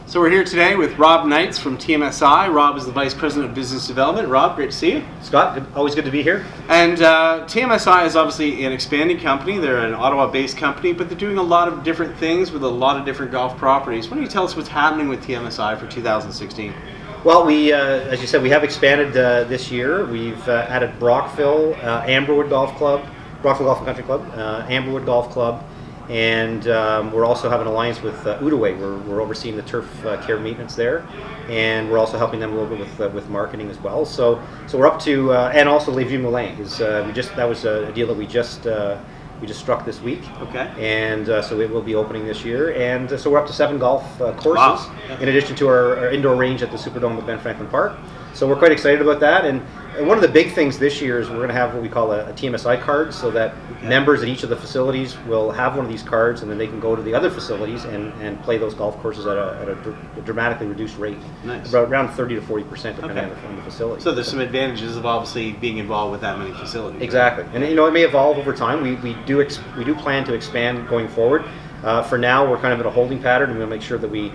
So we're here today with Rob Knights from TMSI. Rob is the Vice President of Business Development. Rob, great to see you. Scott, always good to be here. And TMSI is obviously an expanding company. They're an Ottawa-based company, but they're doing a lot of different things with a lot of different golf properties. Why don't you tell us what's happening with TMSI for 2016? Well, we, as you said, we have expanded this year. We've added Brockville, Amberwood Golf Club, Brockville Golf and Country Club, Amberwood Golf Club, and we're also having an alliance with Outaouais. We're overseeing the turf care maintenance there, and we're also helping them a little bit with marketing as well. So we're up to, and also Les Vieux Moulins. That was a deal that we just struck this week. Okay. And so it will be opening this year, and so we're up to 7 golf courses, wow, in addition to our indoor range at the Superdome at Ben Franklin Park. So we're quite excited about that. And one of the big things this year is we're going to have what we call a TMSI card, so that members at each of the facilities will have one of these cards, and then they can go to the other facilities and play those golf courses at a dramatically reduced rate. Nice. Around 30 to 40% depending on the facility. So there's some advantages of obviously being involved with that many facilities. Exactly. Right? And it may evolve over time. We do plan to expand going forward. For now, we're kind of in a holding pattern, and we'll make sure that we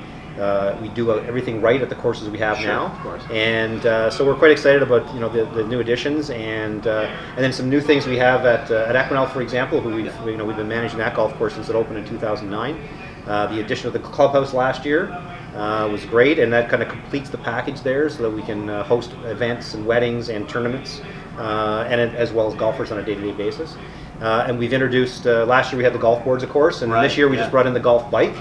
do everything right at the courses we have now. Of course. And so we're quite excited about the new additions, and then some new things we have at Equinel, for example, who we've been managing that golf course since it opened in 2009. The addition of the clubhouse last year was great, and that kind of completes the package there, so that we can host events and weddings and tournaments, and as well as golfers on a day-to-day basis. And we've introduced, last year we had the golf boards, of course, and this year we just brought in the golf bike,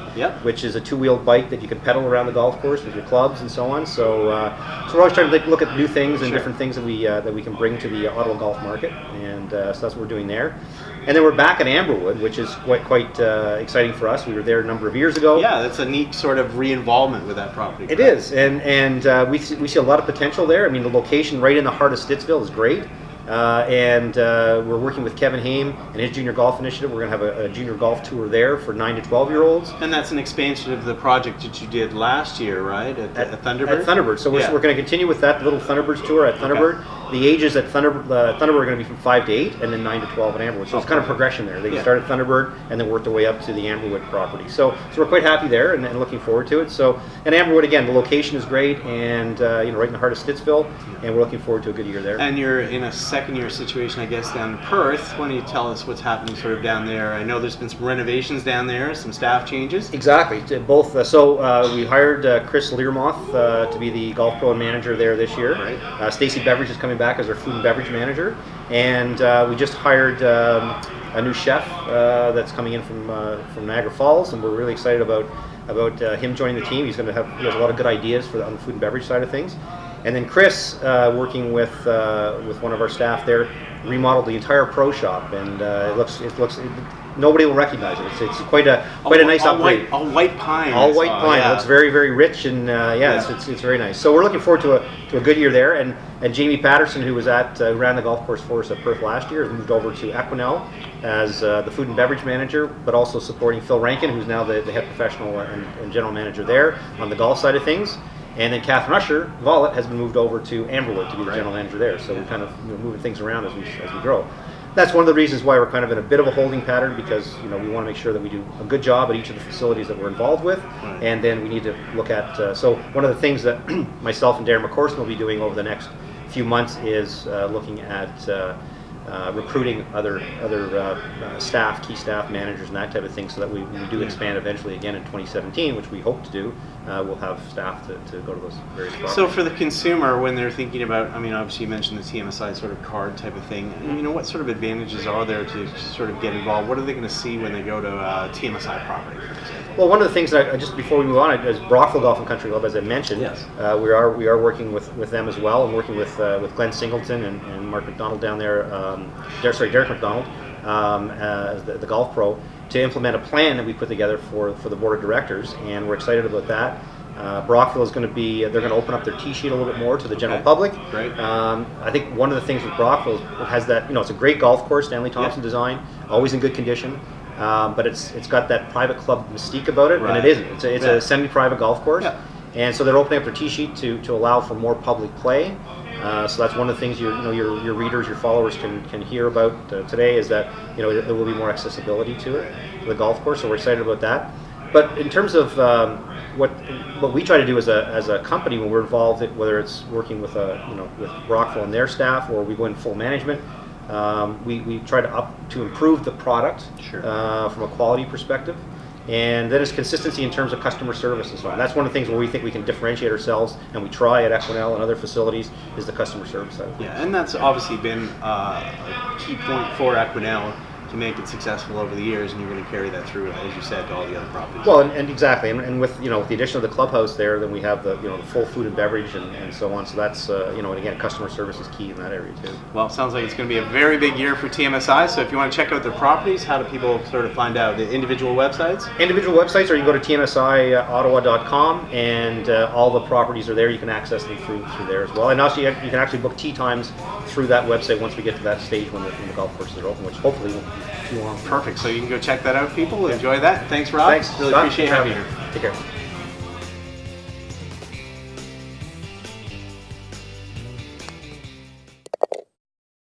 which is a 2-wheeled bike that you can pedal around the golf course with your clubs and so on. So we're always trying to look at new things and different things that we can bring to the Ottawa golf market, and so that's what we're doing there. And then we're back at Amberwood, which is quite exciting for us. We were there a number of years ago. Yeah, that's a neat sort of re-involvement with that property. It is, and we see a lot of potential there. I mean, the location right in the heart of Stittsville is great. And we're working with Kevin Haim and his junior golf initiative. We're going to have a junior golf tour there for 9 to 12-year-olds. And that's an expansion of the project that you did last year, right? At Thunderbird? At Thunderbird. So we're going to continue with that little Thunderbirds tour at Thunderbird. Okay. The ages at Thunderbird are going to be from 5 to 8, and then 9 to 12 at Amberwood. So it's kind of progression there. They start at Thunderbird and then work their way up to the Amberwood property. So we're quite happy there and looking forward to it. So, and Amberwood, again, the location is great, and right in the heart of Stittsville, and we're looking forward to a good year there. And you're in a second-year situation, I guess, down in Perth. Why don't you tell us what's happening sort of down there? I know there's been some renovations down there, some staff changes. Exactly. Both. We hired Chris Learmoth to be the golf pro and manager there this year. Right. Stacey Beveridge is coming back as our food and beverage manager, and we just hired a new chef that's coming in from Niagara Falls, and we're really excited about him joining the team. He has a lot of good ideas on the food and beverage side of things. And then Chris, working with one of our staff there, remodeled the entire pro shop, and it looks nobody will recognize it. It's quite a nice upgrade. All white pine. All white pine. Yeah. It looks very, very rich, and it's very nice. So we're looking forward to a good year there. And Jamie Patterson, who was ran the golf course for us at Perth last year, has moved over to Equinel as the food and beverage manager, but also supporting Phil Rankin, who's now the head professional and general manager there on the golf side of things. And then Catherine Usher, Vollet, has been moved over to Amberwood to be the general manager there. So we're kind of moving things around as we grow. That's one of the reasons why we're kind of in a bit of a holding pattern, because we want to make sure that we do a good job at each of the facilities that we're involved with, and then we need to look at. So one of the things that myself and Darren McCorson will be doing over the next few months is looking at recruiting other staff, key staff managers, and that type of thing, so that we do expand eventually again in 2017, which we hope to do. We'll have staff to go to those various properties. So for the consumer, when they're thinking about, I mean, obviously you mentioned the TMSI sort of card type of thing. What sort of advantages are there to sort of get involved? What are they going to see when they go to a TMSI property, for example? Well, one of the things that just before we move on is Brockville Golf and Country Club, as I mentioned. Yes. We are working with them as well, and working with Glenn Singleton and Mark McDonald down there. Derek McDonald, as the golf pro, to implement a plan that we put together for the board of directors, and we're excited about that. Brockville is going to be, they're going to open up their tee sheet a little bit more to the general public. Great. I think one of the things with Brockville, it has that, it's a great golf course, Stanley Thompson design, always in good condition, but it's got that private club mystique about it, and it isn't. It's a semi-private golf course, and so they're opening up their tee sheet to allow for more public play. So that's one of the things your readers, your followers can hear about today, is that there will be more accessibility to it, to the golf course. So we're excited about that. But in terms of what we try to do as a company when we're involved, whether it's working with with Rockville and their staff, or we go in full management, we try to improve the product from a quality perspective, and then it's consistency in terms of customer service and so on. That's one of the things where we think we can differentiate ourselves, and we try at Equinel and other facilities, is the customer service side. Yeah, and that's obviously been a key point for Equinel to make it successful over the years, and you're going to carry that through, as you said, to all the other properties. Well, and exactly, and with with the addition of the clubhouse there, then we have the the full food and beverage and so on. So that's and again, customer service is key in that area too. Well, it sounds like it's going to be a very big year for TMSI. So if you want to check out their properties, how do people sort of find out? The individual websites? Individual websites, or you go to tmsiottawa.com, and all the properties are there. You can access them through there as well. And also, you can actually book tee times through that website once we get to that stage when the golf courses are open, which hopefully won't be too long. Perfect. So you can go check that out, people. Enjoy that. Thanks, Rob. Thanks. Really appreciate having you here. Take care.